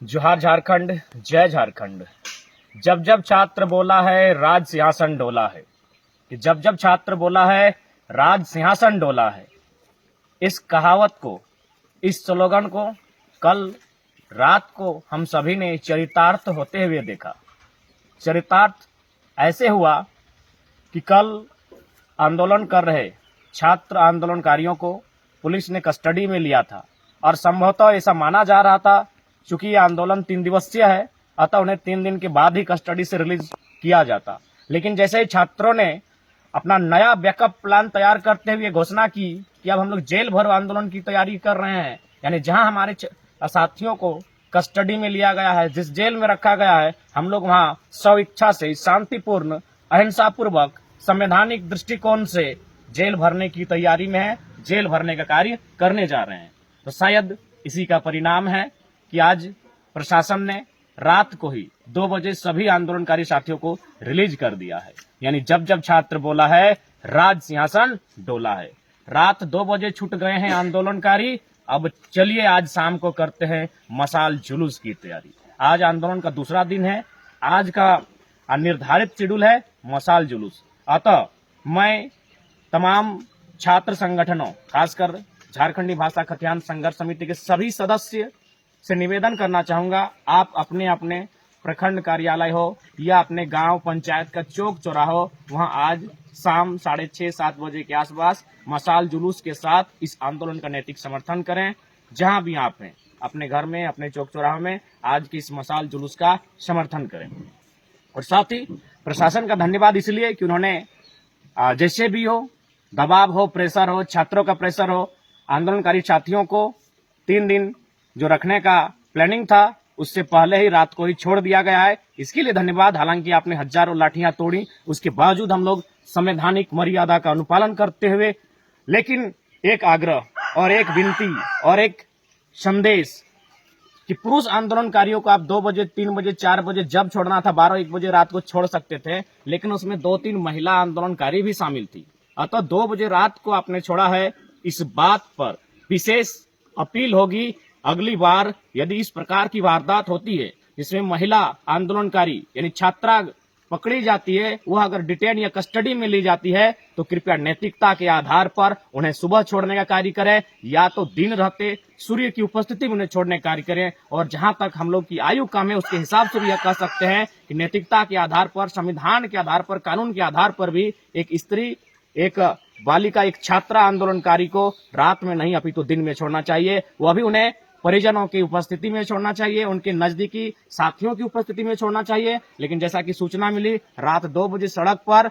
जोहार झारखंड, जय झारखंड। जब जब छात्र बोला है राज सिंहासन डोला है, कि जब जब छात्र बोला है राज सिंहासन डोला है। इस कहावत को, इस स्लोगन को कल रात को हम सभी ने चरितार्थ होते हुए देखा। चरितार्थ ऐसे हुआ कि कल आंदोलन कर रहे छात्र आंदोलनकारियों को पुलिस ने कस्टडी में लिया था और संभवतः ऐसा माना जा रहा था, चूंकि ये आंदोलन 3 दिवसीय है, अतः उन्हें 3 दिन के बाद ही कस्टडी से रिलीज किया जाता। लेकिन जैसे ही छात्रों ने अपना नया बैकअप प्लान तैयार करते हुए घोषणा की कि अब हम लोग जेल भरो आंदोलन की तैयारी कर रहे हैं, यानी जहां हमारे साथियों को कस्टडी में लिया गया है, जिस जेल में रखा गया है, हम लोग वहां स्व इच्छा से शांतिपूर्ण अहिंसा पूर्वक संवैधानिक दृष्टिकोण से जेल भरने की तैयारी में है, जेल भरने का कार्य करने जा रहे हैं। तो शायद इसी का परिणाम है कि आज प्रशासन ने रात को ही 2 बजे सभी आंदोलनकारी साथियों को रिलीज कर दिया है। यानी जब जब छात्र बोला है राज सिंहासन डोला है। रात 2 बजे छूट गए हैं आंदोलनकारी। अब चलिए आज शाम को करते हैं मशाल जुलूस की तैयारी। आज आंदोलन का दूसरा दिन है। आज का निर्धारित शेड्यूल है मशाल जुलूस। अतः मैं तमाम छात्र संगठनों, खासकर झारखंडी भाषा खतियान संघर्ष समिति के सभी सदस्य से निवेदन करना चाहूंगा, आप अपने अपने प्रखंड कार्यालय हो या अपने गांव पंचायत का चौक चौराहा हो, वहां आज शाम 6:30-7 बजे के आसपास मशाल जुलूस के साथ इस आंदोलन का नैतिक समर्थन करें। जहां भी आप हैं, अपने घर में, अपने चौक चौराहा में आज की इस मशाल जुलूस का समर्थन करें। और साथ ही प्रशासन का धन्यवाद इसलिए कि उन्होंने जैसे भी हो, दबाव हो, प्रेशर हो, छात्रों का प्रेशर हो, आंदोलनकारी साथियों को 3 दिन जो रखने का प्लानिंग था उससे पहले ही रात को ही छोड़ दिया गया है। इसके लिए धन्यवाद। हालांकि आपने हजारों लाठियां तोड़ी, उसके बावजूद हम लोग संवैधानिक मर्यादा का अनुपालन करते हुए, लेकिन एक आग्रह और एक विनती और एक संदेश कि पुरुष आंदोलनकारियों को आप 2 बजे, 3 बजे, 4 बजे जब छोड़ना था, 12-1 बजे रात को छोड़ सकते थे, लेकिन उसमें 2-3 महिला आंदोलनकारी भी शामिल थी। अतः 2 बजे रात को आपने छोड़ा है। इस बात पर विशेष अपील होगी, अगली बार यदि इस प्रकार की वारदात होती है जिसमें महिला आंदोलनकारी यानी छात्रा पकड़ी जाती है, वह अगर डिटेन या कस्टडी में ली जाती है, तो कृपया नैतिकता के आधार पर उन्हें सुबह छोड़ने का कार्य करें, या तो दिन रहते सूर्य की उपस्थिति में उन्हें छोड़ने का कार्य करें। और जहां तक हम लोग की आयु कम है, उसके हिसाब से भी यह कह सकते हैं कि नैतिकता के आधार पर, संविधान के आधार पर, कानून के आधार पर भी एक स्त्री, एक बालिका, एक छात्रा आंदोलनकारी को रात में नहीं अपितु दिन में छोड़ना चाहिए। वह भी उन्हें परिजनों की उपस्थिति में छोड़ना चाहिए, उनके नजदीकी साथियों की उपस्थिति में छोड़ना चाहिए। लेकिन जैसा कि सूचना मिली, रात 2 बजे सड़क पर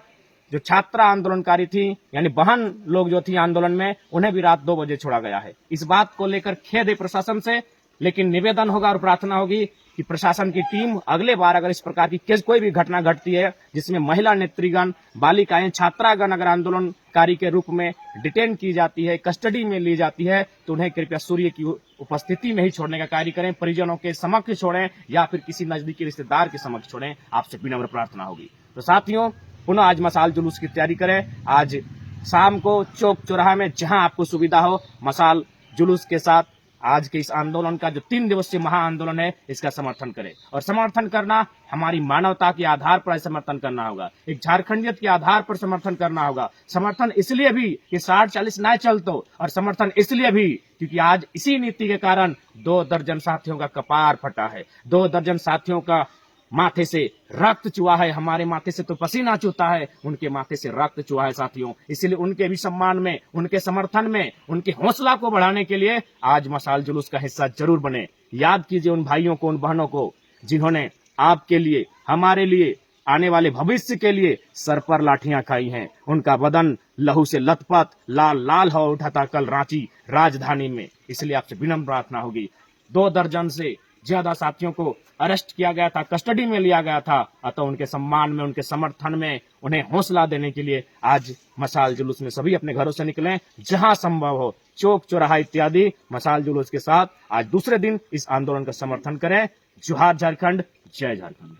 जो छात्रा आंदोलनकारी थी, यानी बहन लोग जो थी आंदोलन में, उन्हें भी रात 2 बजे छोड़ा गया है। इस बात को लेकर खेद है प्रशासन से, लेकिन निवेदन होगा और प्रार्थना होगी कि प्रशासन की टीम अगले बार अगर इस प्रकार की कोई भी घटना घटती है जिसमें महिला नेत्रीगण, बालिकाएं, छात्रागण अगर आंदोलनकारी के रूप में डिटेन की जाती है, कस्टडी में ली जाती है, तो उन्हें कृपया सूर्य की उपस्थिति में ही छोड़ने का कार्य करें। परिजनों के समक्ष छोड़ें या फिर किसी नजदीकी रिश्तेदार के समक्ष छोड़ें। आपसे विनम्र प्रार्थना होगी। तो साथियों, पुनः आज मशाल जुलूस की तैयारी करें। आज शाम को चौक चौराहा में जहां आपको सुविधा हो, मशाल जुलूस के साथ आज के इस आंदोलन का जो 3 दिवसीय महा आंदोलन है, इसका समर्थन करें। और समर्थन करना हमारी मानवता के आधार पर समर्थन करना होगा, एक झारखंडियत के आधार पर समर्थन करना होगा। समर्थन इसलिए भी कि 60-40 ना चलतो, और समर्थन इसलिए भी क्योंकि आज इसी नीति के कारण 2 दर्जन साथियों का कपार फटा है, 2 दर्जन साथियों का माथे से रक्त चुहा है। हमारे माथे से तो पसीना चूता है, उनके माथे से रक्त चुहा है साथियों। इसलिए उनके भी सम्मान में, उनके समर्थन में, उनके हौसला को बढ़ाने के लिए आज मशाल जुलूस का हिस्सा जरूर बने। याद कीजिए उन भाइयों को, उन बहनों को जिन्होंने आपके लिए, हमारे लिए, आने वाले भविष्य के लिए सर पर लाठियां खाई हैं। उनका बदन लहू से लथपथ, लाल लाल हो उठा था कल रांची राजधानी में। इसलिए आपसे विनम्र प्रार्थना होगी। 2 दर्जन से ज्यादा साथियों को अरेस्ट किया गया था, कस्टडी में लिया गया था। अतः उनके सम्मान में, उनके समर्थन में, उन्हें हौसला देने के लिए आज मशाल जुलूस में सभी अपने घरों से निकलें। जहां संभव हो, चौक चौराहा इत्यादि मशाल जुलूस के साथ आज दूसरे दिन इस आंदोलन का समर्थन करें। जोहार झारखंड, जय झारखंड।